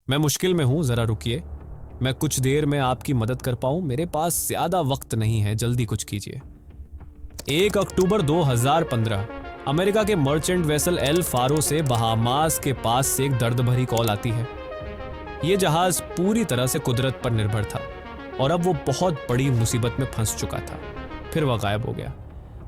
मैं मुश्किल में हूं, जरा रुकिए। मैं कुछ देर में आपकी मदद कर पाऊं, मेरे पास ज्यादा वक्त नहीं है, जल्दी कुछ कीजिए। 1 अक्टूबर 2015 अमेरिका के मर्चेंट वेसल एल फारो से बहामास के पास से एक दर्द भरी कॉल आती है। यह जहाज पूरी तरह से कुदरत पर निर्भर था और अब वो बहुत बड़ी मुसीबत में फंस चुका था। फिर वह गायब हो गया।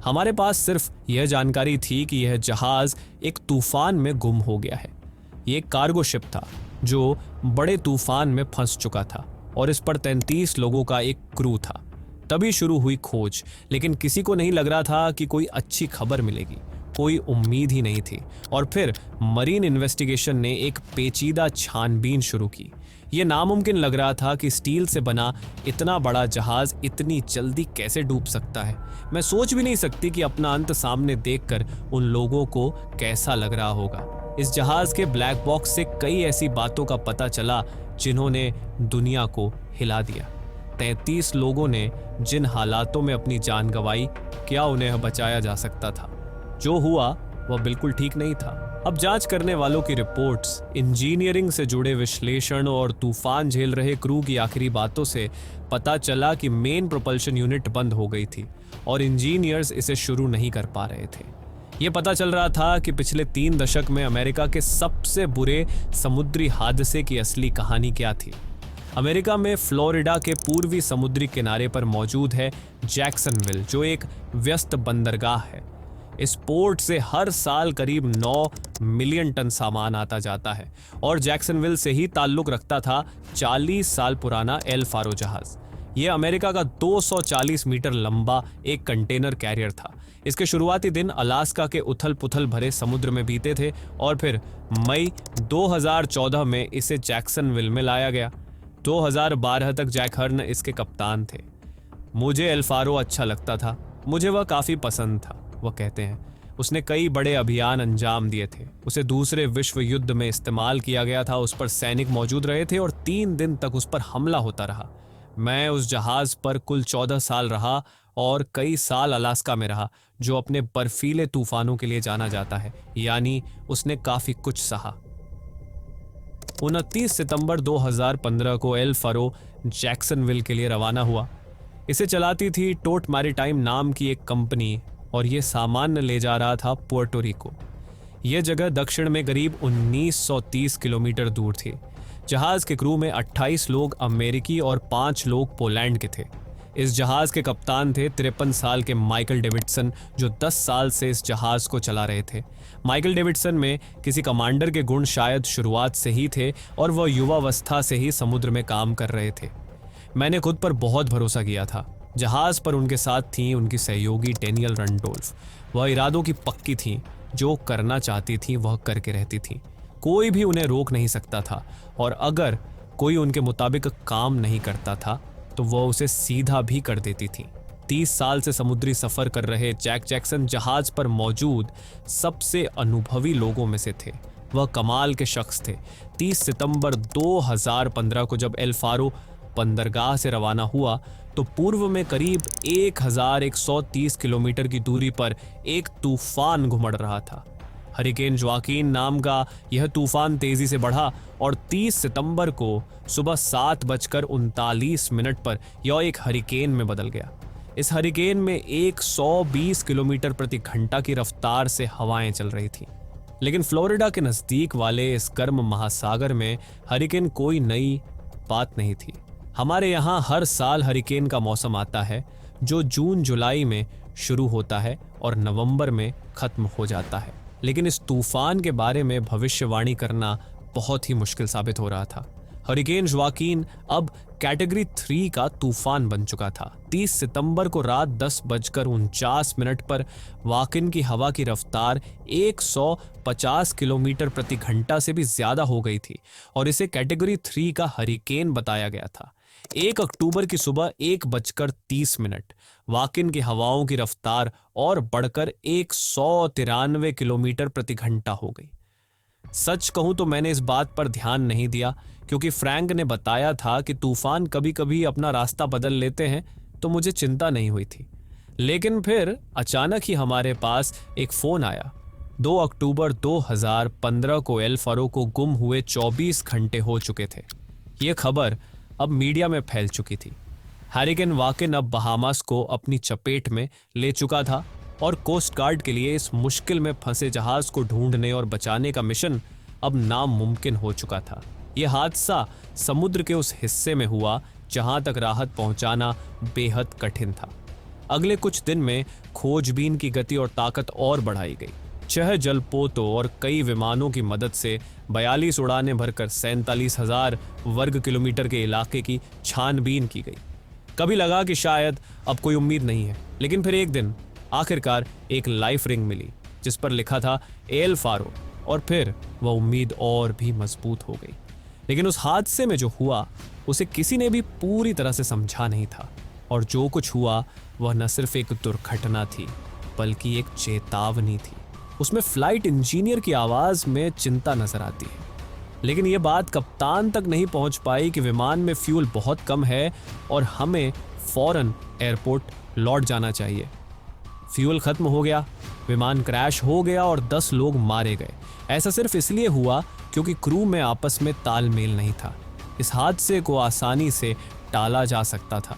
हमारे पास सिर्फ यह जानकारी थी कि यह जहाज एक तूफान में गुम हो गया है। यह एक कार्गो शिप था जो बड़े तूफान में फंस चुका था और इस पर 33 लोगों का एक क्रू था। तभी शुरू हुई खोज, लेकिन किसी को नहीं लग रहा था कि कोई अच्छी खबर मिलेगी। कोई उम्मीद ही नहीं थी। और फिर मरीन इन्वेस्टिगेशन ने एक पेचीदा छानबीन शुरू की। यह नामुमकिन लग रहा था कि स्टील से बना इतना बड़ा जहाज इतनी जल्दी कैसे डूब सकता है। मैं सोच भी नहीं सकती कि अपना अंत सामने देखकर उन लोगों को कैसा लग रहा होगा। इस जहाज के ब्लैक बॉक्स से कई ऐसी बातों का पता चला जिन्होंने दुनिया को हिला दिया। 33 लोगों ने जिन हालातों में अपनी जान गंवाई, क्या उन्हें बचाया जा सकता था? जो हुआ वह बिल्कुल ठीक नहीं था। अब जांच करने वालों की रिपोर्ट्स, इंजीनियरिंग से जुड़े विश्लेषण और तूफान झेल रहे क्रू की आखिरी बातों से पता चला कि मेन प्रोपल्शन यूनिट बंद हो गई थी और इंजीनियर्स इसे शुरू नहीं कर पा रहे थे। यह पता चल रहा था कि पिछले 3 दशक में अमेरिका के सबसे बुरे समुद्री हादसे की असली कहानी क्या थी। अमेरिका में फ्लोरिडा के पूर्वी समुद्री किनारे पर मौजूद है जैक्सनविल, जो एक व्यस्त बंदरगाह है। इस पोर्ट से हर साल करीब 9 मिलियन टन सामान आता जाता है और जैक्सनविल से ही ताल्लुक रखता था 40 साल पुराना एल फारो जहाज। यह अमेरिका का 240 मीटर लंबा एक कंटेनर कैरियर था। इसके शुरुआती दिन अलास्का के उथल पुथल भरे समुद्र में बीते थे और फिर मई 2014 में इसे जैक्सनविल में लाया गया। 2012 तक जैक हर्न इसके कप्तान थे। मुझे एल फारो अच्छा लगता था, मुझे वह काफ़ी पसंद था, वह कहते हैं। उसने कई बड़े अभियान अंजाम दिए थे। उसे दूसरे विश्व युद्ध में इस्तेमाल किया गया था। उस पर सैनिक मौजूद रहे थे और 3 दिन तक उस पर हमला होता रहा। मैं उस जहाज पर कुल 14 साल रहा और कई साल अलास्का में रहा, जो अपने बर्फीले तूफानों के लिए जाना जाता है। यानी उसने काफ़ी कुछ सहा। 29 सितंबर 2015 को एल फारो जैक्सनविल के लिए रवाना हुआ। इसे चलाती थी टोट मैरीटाइम नाम की एक कंपनी और ये सामान ले जा रहा था पुर्टो रिको। यह जगह दक्षिण में करीब 1930 किलोमीटर दूर थी। जहाज के क्रू में 28 लोग अमेरिकी और 5 लोग पोलैंड के थे। इस जहाज के कप्तान थे 53 साल के माइकल डेविडसन, जो 10 साल से इस जहाज को चला रहे थे। माइकल डेविडसन में किसी कमांडर के गुण शायद शुरुआत से ही थे और वह युवावस्था से ही समुद्र में काम कर रहे थे। मैंने खुद पर बहुत भरोसा किया था। जहाज पर उनके साथ थी उनकी सहयोगी डेनियल रंडोल्फ। वह इरादों की पक्की थी, जो करना चाहती थी वह करके रहती थी। कोई भी उन्हें रोक नहीं सकता था और अगर कोई उनके मुताबिक काम नहीं करता था तो वह उसे सीधा भी कर देती थी। 30 साल से समुद्री सफर कर रहे जैक जैक्सन जहाज पर मौजूद सबसे अनुभवी लोगों में से थे। वह कमाल के शख्स थे। 30 सितंबर 2015 को जब एल फारो बंदरगाह से रवाना हुआ तो पूर्व में करीब 1130 किलोमीटर की दूरी पर एक तूफान घुमड़ रहा था। हरिकेन ज्वाकीन नाम का यह तूफान तेजी से बढ़ा और 30 सितंबर को सुबह 7:39 पर यह एक हरिकेन में बदल गया। इस हरिकेन में 120 किलोमीटर प्रति घंटा की रफ्तार से हवाएं चल रही थी। लेकिन फ्लोरिडा के नजदीक वाले इस गर्म महासागर में हरिकेन कोई नई बात नहीं थी। हमारे यहाँ हर साल हरिकेन का मौसम आता है, जो जून जुलाई में शुरू होता है और नवंबर में खत्म हो जाता है। लेकिन इस तूफान के बारे में भविष्यवाणी करना बहुत ही मुश्किल साबित हो रहा था। हरिकेन ज्वाकीन अब कैटेगरी 3 का तूफान बन चुका था। 30 सितंबर को रात 10:49 पर वाकिन की हवा की रफ्तार 150 किलोमीटर प्रति घंटा से भी ज्यादा हो गई थी और इसे कैटेगरी 3 का हरिकेन बताया गया था। 1 अक्टूबर की सुबह 1:30 वाकिन की हवाओं की रफ्तार और बढ़कर 193 किलोमीटर प्रति घंटा हो गई। सच कहूं तो मैंने इस बात पर ध्यान नहीं दिया, क्योंकि फ्रैंक ने बताया था कि तूफान कभी कभी अपना रास्ता बदल लेते हैं, तो मुझे चिंता नहीं हुई थी। लेकिन फिर अचानक ही हमारे पास एक फोन आया। 2 अक्टूबर 2015 को एल फारो को गुम हुए 24 घंटे हो चुके थे। ये खबर अब मीडिया में फैल चुकी थी। हरिकेन वाकिन अब बहामास को अपनी चपेट में ले चुका था और कोस्ट गार्ड के लिए इस मुश्किल में फंसे जहाज को ढूंढने और बचाने का मिशन अब नामुमकिन हो चुका था। यह हादसा समुद्र के उस हिस्से में हुआ जहां तक राहत पहुंचाना बेहद कठिन था। अगले कुछ दिन में खोजबीन की गति और ताकत और बढ़ाई गई। 6 जलपोतों और कई विमानों की मदद से 42 उड़ानें भरकर 47,000 वर्ग किलोमीटर के इलाके की छानबीन की गई। कभी लगा कि शायद अब कोई उम्मीद नहीं है, लेकिन फिर एक दिन आखिरकार एक लाइफ रिंग मिली जिस पर लिखा था एल फारो, और फिर वह उम्मीद और भी मजबूत हो गई। लेकिन उस हादसे में जो हुआ उसे किसी ने भी पूरी तरह से समझा नहीं था, और जो कुछ हुआ वह न सिर्फ एक दुर्घटना थी बल्कि एक चेतावनी थी। उसमें फ्लाइट इंजीनियर की आवाज में चिंता नजर आती है, लेकिन यह बात कप्तान तक नहीं पहुंच पाई कि विमान में फ्यूल बहुत कम है और हमें फौरन एयरपोर्ट लौट जाना चाहिए। फ्यूल खत्म हो गया, विमान क्रैश हो गया और 10 लोग मारे गए। ऐसा सिर्फ इसलिए हुआ क्योंकि क्रू में आपस में तालमेल नहीं था। इस हादसे को आसानी से टाला जा सकता था।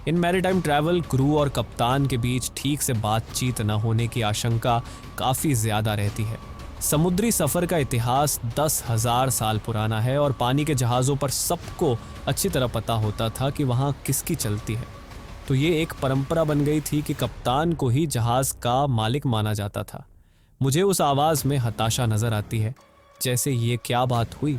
इन मैरीटाइम ट्रैवल क्रू और कप्तान के बीच ठीक से बातचीत न होने की आशंका काफ़ी ज़्यादा रहती है। समुद्री सफ़र का इतिहास 10,000 साल पुराना है और पानी के जहाज़ों पर सबको अच्छी तरह पता होता था कि वहाँ किसकी चलती है। तो ये एक परंपरा बन गई थी कि कप्तान को ही जहाज़ का मालिक माना जाता था। मुझे उस आवाज़ में हताशा नज़र आती है, जैसे ये क्या बात हुई।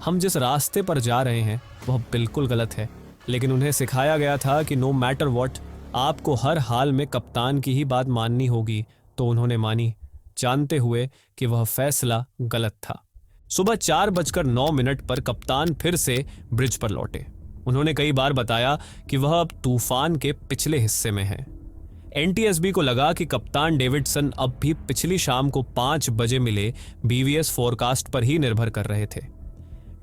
हम जिस रास्ते पर जा रहे हैं वह बिल्कुल गलत है, लेकिन उन्हें सिखाया गया था कि नो मैटर व्हाट आपको हर हाल में कप्तान की ही बात माननी होगी, तो उन्होंने मानी, जानते हुए कि वह फैसला गलत था। सुबह 4:09 पर कप्तान फिर से ब्रिज पर लौटे। उन्होंने कई बार बताया कि वह अब तूफान के पिछले हिस्से में है। एनटीएसबी को लगा कि कप्तान डेविडसन अब भी पिछली शाम को 5 बजे मिले बीवीएस फोरकास्ट पर ही निर्भर कर रहे थे।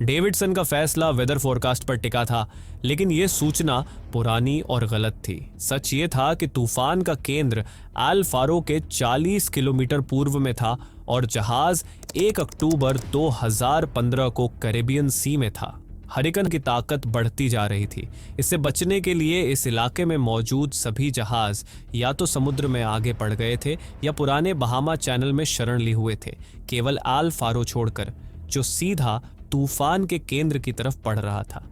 डेविडसन का फैसला वेदर फोरकास्ट पर टिका था, लेकिन यह सूचना पुरानी और गलत थी। सच ये था कि तूफान का केंद्र एल फारो के 40 किलोमीटर पूर्व में था और जहाज 1 अक्टूबर 2015 को कैरेबियन सी में था। हरिकेन की ताकत बढ़ती जा रही थी। इससे बचने के लिए इस इलाके में मौजूद सभी जहाज या तो समुद्र में आगे बढ़ गए थे या पुराने बहामा चैनल में शरण लिए हुए थे, केवल एल फारो छोड़कर, जो सीधा तूफान के केंद्र की तरफ बढ़ रहा था।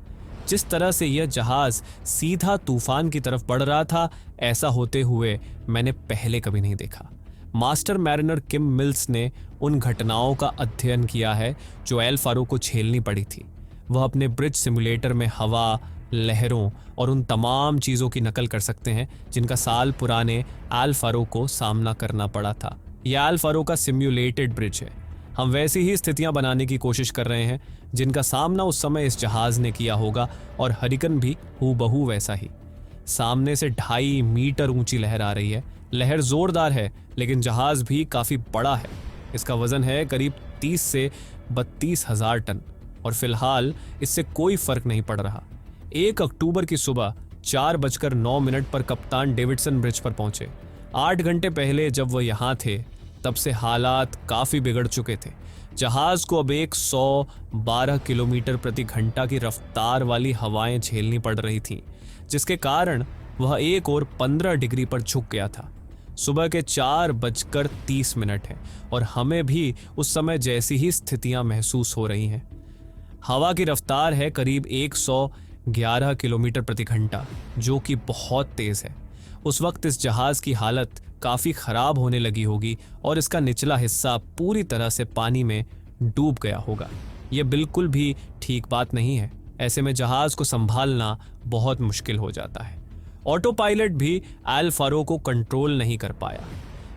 जिस तरह से यह जहाज सीधा तूफान की तरफ बढ़ रहा था, ऐसा होते हुए मैंने पहले कभी नहीं देखा। मास्टर मैरिनर किम मिल्स ने उन घटनाओं का अध्ययन किया है जो एल फारो को झेलनी पड़ी थी। वह अपने ब्रिज सिमुलेटर में हवा, लहरों और उन तमाम चीज़ों की नकल कर सकते हैं जिनका साल पुराने एल फारो को सामना करना पड़ा था। यह एल फारो का सिम्युलेटेड ब्रिज है। हम वैसी ही स्थितियां बनाने की कोशिश कर रहे हैं जिनका सामना उस समय इस जहाज ने किया होगा, और हरिकेन भी हूबहू वैसा ही। सामने से 2.5 मीटर ऊंची लहर आ रही है। लहर जोरदार है, लेकिन जहाज भी काफ़ी बड़ा है। इसका वजन है करीब 30 से 32 हज़ार टन, और फिलहाल इससे कोई फर्क नहीं पड़ रहा। 1 अक्टूबर की सुबह 4:09 पर कप्तान डेविडसन ब्रिज पर पहुंचे। 8 घंटे पहले जब वह यहाँ थे तब से हालात काफ़ी बिगड़ चुके थे। जहाज को अब 112 किलोमीटर प्रति घंटा की रफ्तार वाली हवाएं झेलनी पड़ रही थीं, जिसके कारण वह 1 और 15 डिग्री पर झुक गया था। सुबह के 4:30 है और हमें भी उस समय जैसी ही स्थितियां महसूस हो रही हैं। हवा की रफ्तार है करीब 111 किलोमीटर प्रति घंटा, जो कि बहुत तेज़ है। उस वक्त इस जहाज़ की हालत काफ़ी ख़राब होने लगी होगी और इसका निचला हिस्सा पूरी तरह से पानी में डूब गया होगा। यह बिल्कुल भी ठीक बात नहीं है। ऐसे में जहाज़ को संभालना बहुत मुश्किल हो जाता है। ऑटो पायलट भी एल फारो को कंट्रोल नहीं कर पाया।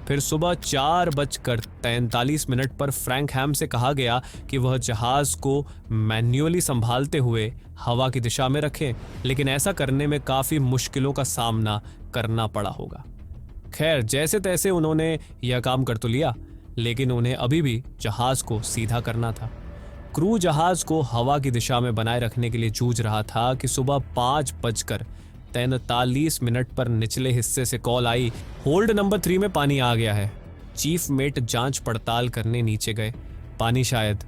फिर सुबह 4:43 पर फ्रैंकहैम से कहा गया कि वह जहाज़ को मैन्युअली संभालते हुए हवा की दिशा में रखें, लेकिन ऐसा करने में काफ़ी मुश्किलों का सामना करना पड़ा होगा। खैर, जैसे तैसे उन्होंने यह काम कर तो लिया, लेकिन उन्हें अभी भी जहाज़ को सीधा करना था। क्रू जहाज़ को हवा की दिशा में बनाए रखने के लिए जूझ रहा था कि सुबह 5:43 पर निचले हिस्से से कॉल आई, होल्ड नंबर 3 में पानी आ गया है। चीफ मेट जांच पड़ताल करने नीचे गए। पानी शायद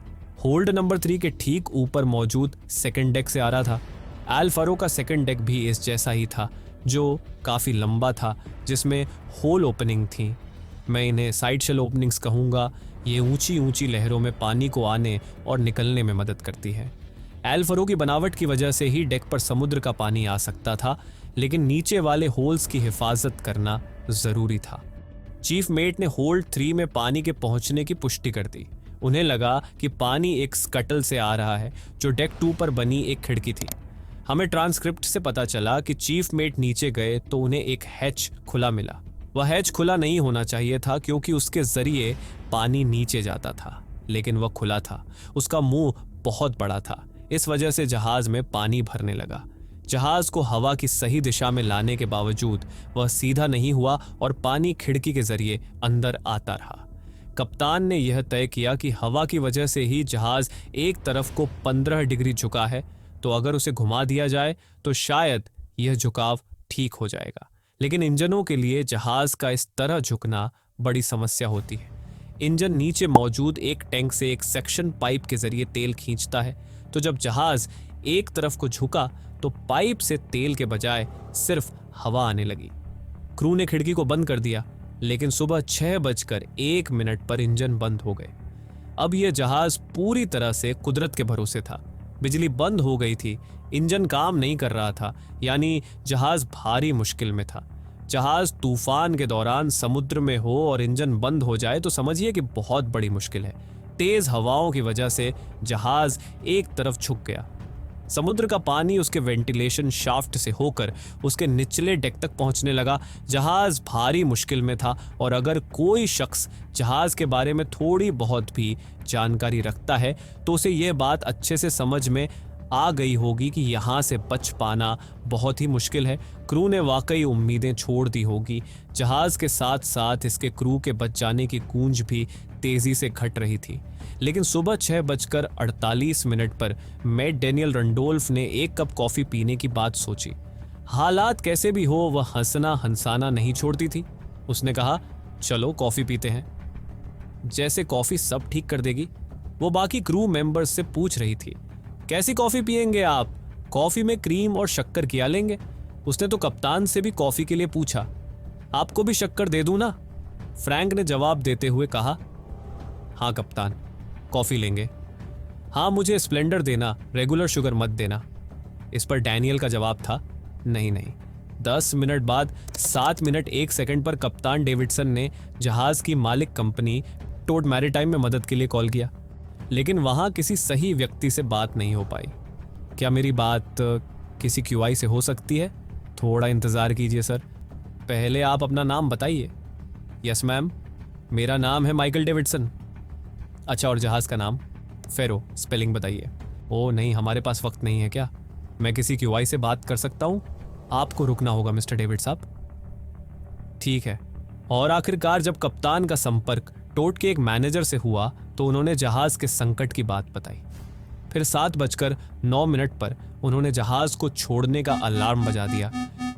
होल्ड नंबर 3 के ठीक ऊपर मौजूद सेकंड डेक से आ रहा था। एल फरो का सेकंड डेक भी इस जैसा ही था, जो काफ़ी लंबा था, जिसमें होल ओपनिंग थी। मैं इन्हें साइड शेल ओपनिंग्स कहूँगा। ये ऊंची ऊंची लहरों में पानी को आने और निकलने में मदद करती है। एल फरो की बनावट की वजह से ही डेक पर समुद्र का पानी आ सकता था, लेकिन नीचे वाले होल्स की हिफाजत करना ज़रूरी था। चीफ मेट ने होल्ड 3 में पानी के पहुंचने की पुष्टि कर दी। उन्हें लगा कि पानी एक स्कटल से आ रहा है, जो डेक 2 पर बनी एक खिड़की थी। हमें ट्रांसक्रिप्ट से पता चला कि चीफ मेट नीचे गए तो उन्हें एक हैच खुला मिला। वह हैच खुला नहीं होना चाहिए था, क्योंकि उसके जरिए पानी नीचे जाता था, लेकिन वह खुला था। उसका मुंह बहुत बड़ा था, इस वजह से जहाज में पानी भरने लगा। जहाज को हवा की सही दिशा में लाने के बावजूद वह सीधा नहीं हुआ और पानी खिड़की के जरिए अंदर आता रहा। कप्तान ने यह तय किया कि हवा की वजह से ही जहाज एक तरफ को 15 डिग्री झुका है, तो अगर उसे घुमा दिया जाए तो शायद यह झुकाव ठीक हो जाएगा। लेकिन इंजनों के लिए जहाज का इस तरह झुकना बड़ी समस्या होती है। इंजन नीचे मौजूद एक टैंक से एक सेक्शन पाइप के जरिए तेल खींचता है, तो जब जहाज एक तरफ को झुका तो पाइप से तेल के बजाय सिर्फ हवा आने लगी। क्रू ने खिड़की को बंद कर दिया, लेकिन सुबह 6:01 पर इंजन बंद हो गए। अब यह जहाज पूरी तरह से कुदरत के भरोसे था। बिजली बंद हो गई थी, इंजन काम नहीं कर रहा था, यानी जहाज भारी मुश्किल में था। जहाज तूफान के दौरान समुद्र में हो और इंजन बंद हो जाए तो समझिए कि बहुत बड़ी मुश्किल है। तेज हवाओं की वजह से जहाज एक तरफ झुक गया। समुद्र का पानी उसके वेंटिलेशन शाफ्ट से होकर उसके निचले डेक तक पहुंचने लगा। जहाज भारी मुश्किल में था, और अगर कोई शख्स जहाज के बारे में थोड़ी बहुत भी जानकारी रखता है तो उसे यह बात अच्छे से समझ में आ गई होगी कि यहाँ से बच पाना बहुत ही मुश्किल है। क्रू ने वाकई उम्मीदें छोड़ दी होगी। जहाज के साथ साथ इसके क्रू के बच जाने की गूंज भी तेजी से घट रही थी। लेकिन सुबह 6:48 पर मेट डेनियल रंडोल्फ ने एक कप कॉफी पीने की बात सोची। हालात कैसे भी हो, वह हंसना हंसाना नहीं छोड़ती थी। उसने कहा, चलो कॉफी पीते हैं, जैसे कॉफी सब ठीक कर देगी। वो बाकी क्रू मेंबर्स से पूछ रही थी, कैसी कॉफी पियेंगे आप? कॉफी में क्रीम और शक्कर क्या लेंगे? उसने तो कप्तान से भी कॉफी के लिए पूछा। आपको भी शक्कर दे दूं ना? फ्रैंक ने जवाब देते हुए कहा, हाँ कप्तान, कॉफी लेंगे। हाँ, मुझे स्प्लेंडर देना, रेगुलर शुगर मत देना। इस पर डैनियल का जवाब था, नहीं नहीं। 10 मिनट बाद 7 मिनट 1 सेकंड पर कप्तान डेविडसन ने जहाज की मालिक कंपनी टोड मैरीटाइम में मदद के लिए कॉल किया, लेकिन वहां किसी सही व्यक्ति से बात नहीं हो पाई। क्या मेरी बात किसी क्यूआई से हो सकती है? थोड़ा इंतज़ार कीजिए सर, पहले आप अपना नाम बताइए। यस मैम, मेरा नाम है माइकल डेविडसन। अच्छा, और जहाज़ का नाम? फेरो। स्पेलिंग बताइए। ओ नहीं, हमारे पास वक्त नहीं है। क्या मैं किसी क्यूआई से बात कर सकता हूँ? आपको रुकना होगा मिस्टर डेविड साहब। ठीक है। और आखिरकार जब कप्तान का संपर्क टोट के एक मैनेजर से हुआ तो उन्होंने जहाज के संकट की बात बताई। फिर 7:09 पर उन्होंने जहाज को छोड़ने का अलार्म बजा दिया।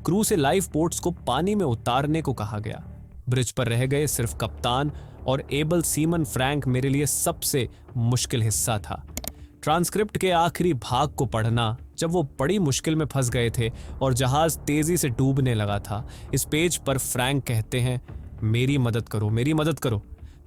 क्रू से लाइफ बोट्स को पानी में उतारने को कहा गया। ब्रिज पर रह गए सिर्फ कप्तान और एबल सीमन फ्रैंक मेरे लिए सबसे मुश्किल हिस्सा था। ट्रांसक्रिप्ट के आखिरी भाग को पढ़ना, जब वो बड़ी मुश्किल में फंस गए थे और जहाज तेजी से डूबने लगा था। इस पेज पर फ्रैंक कहते हैं, मेरी मदद करो, मेरी मदद करो।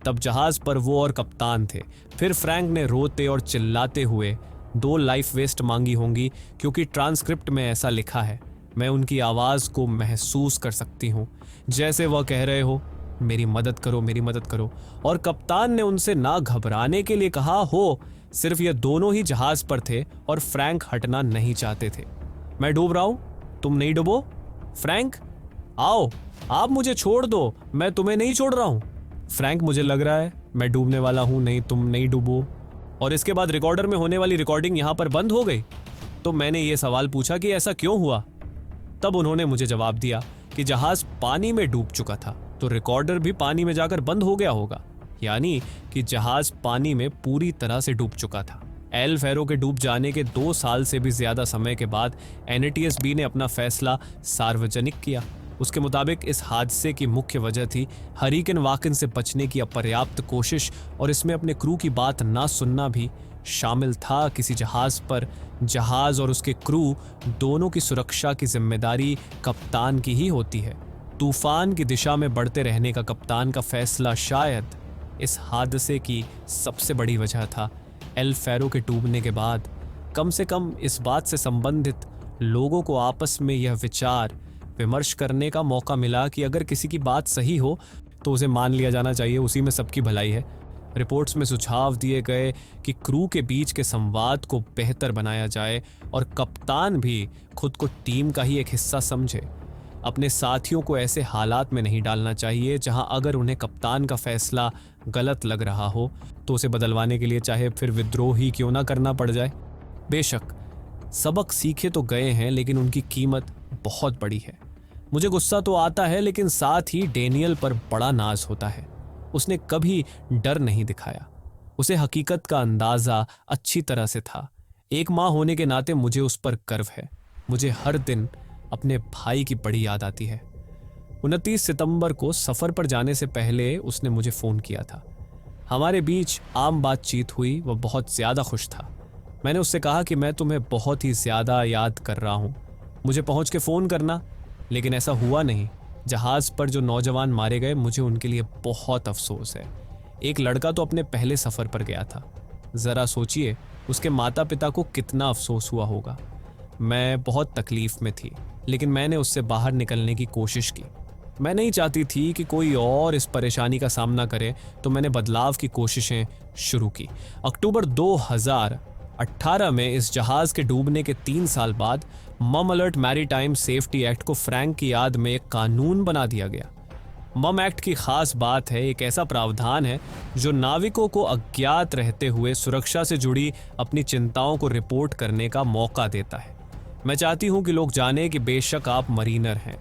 तब जहाज पर वो और कप्तान थे। फिर फ्रैंक ने रोते और चिल्लाते हुए 2 लाइफ वेस्ट मांगी होंगी, क्योंकि ट्रांसक्रिप्ट में ऐसा लिखा है। मैं उनकी आवाज़ को महसूस कर सकती हूँ, जैसे वह कह रहे हो, मेरी मदद करो, मेरी मदद करो। और कप्तान ने उनसे ना घबराने के लिए कहा हो। सिर्फ ये दोनों ही जहाज पर थे और फ्रैंक हटना नहीं चाहते थे। मैं डूब रहा हूं, तुम नहीं डूबो। फ्रैंक, आओ, आप मुझे छोड़ दो, मैं तुम्हें नहीं छोड़ रहा हूं। फ्रैंक, मुझे लग रहा है मैं डूबने वाला हूं, नहीं तुम नहीं डूबो। और इसके बाद रिकॉर्डर में होने वाली रिकॉर्डिंग यहां पर बंद हो गई। तो मैंने ये सवाल पूछा कि ऐसा क्यों हुआ। तब उन्होंने मुझे जवाब दिया कि जहाज पानी में डूब चुका था, तो रिकॉर्डर भी पानी में जाकर बंद हो गया होगा, यानी कि जहाज पानी में पूरी तरह से डूब चुका था। एल फेरो के डूब जाने के 2 साल से भी ज्यादा समय के बाद एनएटीएसबी ने अपना फैसला सार्वजनिक किया। उसके मुताबिक इस हादसे की मुख्य वजह थी हरिकेन वाकन से बचने की अपर्याप्त कोशिश, और इसमें अपने क्रू की बात ना सुनना भी शामिल था। किसी जहाज पर जहाज और उसके क्रू दोनों की सुरक्षा की जिम्मेदारी कप्तान की ही होती है। तूफान की दिशा में बढ़ते रहने का कप्तान का फैसला शायद इस हादसे की सबसे बड़ी वजह था। एल फैरो के डूबने के बाद कम से कम इस बात से संबंधित लोगों को आपस में यह विचार विमर्श करने का मौका मिला कि अगर किसी की बात सही हो तो उसे मान लिया जाना चाहिए, उसी में सबकी भलाई है। रिपोर्ट्स में सुझाव दिए गए कि क्रू के बीच के संवाद को बेहतर बनाया जाए और कप्तान भी खुद को टीम का ही एक हिस्सा समझे। अपने साथियों को ऐसे हालात में नहीं डालना चाहिए जहां अगर उन्हें कप्तान का फैसला गलत लग रहा हो तो उसे बदलवाने के लिए चाहे फिर विद्रोह ही क्यों ना करना पड़ जाए। बेशक सबक सीखे तो गए हैं, लेकिन उनकी कीमत बहुत बड़ी है। मुझे गुस्सा तो आता है, लेकिन साथ ही डेनियल पर बड़ा नाज होता है। उसने कभी डर नहीं दिखाया। उसे हकीकत का अंदाजा अच्छी तरह से था। एक माँ होने के नाते मुझे उस पर गर्व है। मुझे हर दिन अपने भाई की बड़ी याद आती है। 29 सितंबर को सफर पर जाने से पहले उसने मुझे फोन किया था। हमारे बीच आम बातचीत हुई। वह बहुत ज्यादा खुश था। मैंने उससे कहा कि मैं तुम्हें बहुत ही ज्यादा याद कर रहा हूं, मुझे पहुंच के फोन करना। लेकिन ऐसा हुआ नहीं। जहाज पर जो नौजवान मारे गए, मुझे उनके लिए बहुत अफसोस है। एक लड़का तो अपने पहले सफर पर गया था। जरा सोचिए उसके माता पिता को कितना अफसोस हुआ होगा। मैं बहुत तकलीफ में थी, लेकिन मैंने उससे बाहर निकलने की कोशिश की। मैं नहीं चाहती थी कि कोई और इस परेशानी का सामना करे, तो मैंने बदलाव की कोशिशें शुरू की। अक्टूबर 2018 में इस जहाज के डूबने के 3 साल बाद मम अलर्ट मैरीटाइम सेफ्टी एक्ट को फ्रैंक की याद में एक कानून बना दिया गया। मम एक्ट की खास बात है, एक ऐसा प्रावधान है जो नाविकों को अज्ञात रहते हुए सुरक्षा से जुड़ी अपनी चिंताओं को रिपोर्ट करने का मौका देता है। मैं चाहती हूं कि लोग जाने कि बेशक आप मरीनर हैं,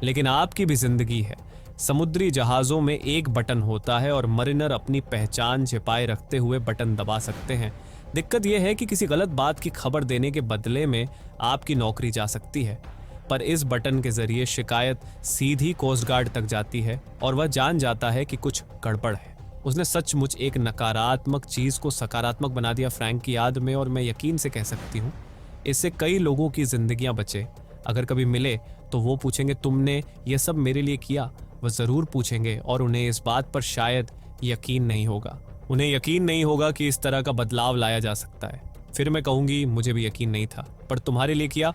लेकिन आपकी भी जिंदगी है। समुद्री जहाज़ों में एक बटन होता है और मरीनर अपनी पहचान छिपाए रखते हुए बटन दबा सकते हैं। दिक्कत यह है कि किसी गलत बात की खबर देने के बदले में आपकी नौकरी जा सकती है, पर इस बटन के जरिए शिकायत सीधी कोस्ट गार्ड तक जाती है और वह जान जाता है कि कुछ गड़बड़ है। उसने सचमुच एक नकारात्मक चीज को सकारात्मक बना दिया फ्रैंक की याद में, और मैं यकीन से कह सकती हूँ इससे कई लोगों की जिंदगियां बचे। अगर कभी मिले तो वो पूछेंगे तुमने ये सब मेरे लिए किया। वह जरूर पूछेंगे, और उन्हें इस बात पर शायद यकीन नहीं होगा। उन्हें यकीन नहीं होगा कि इस तरह का बदलाव लाया जा सकता है। फिर मैं कहूंगी मुझे भी यकीन नहीं था, पर तुम्हारे लिए किया।